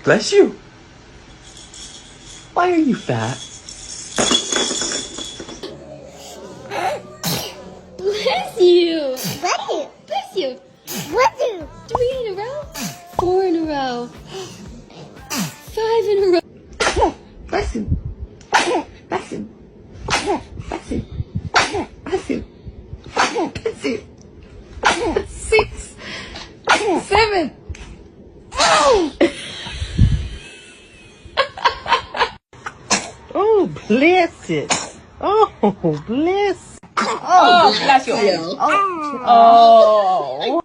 Bless you. Why are you fat? Bless you. Bless you. Bless you. Bless you. 3 in a row. 4 in a row. 5 in a row. Bless you. Bless you. Bless you. Bless you. Bless you. 6, 7. Oh, bless it. Oh, bless. Oh, bless you. Oh.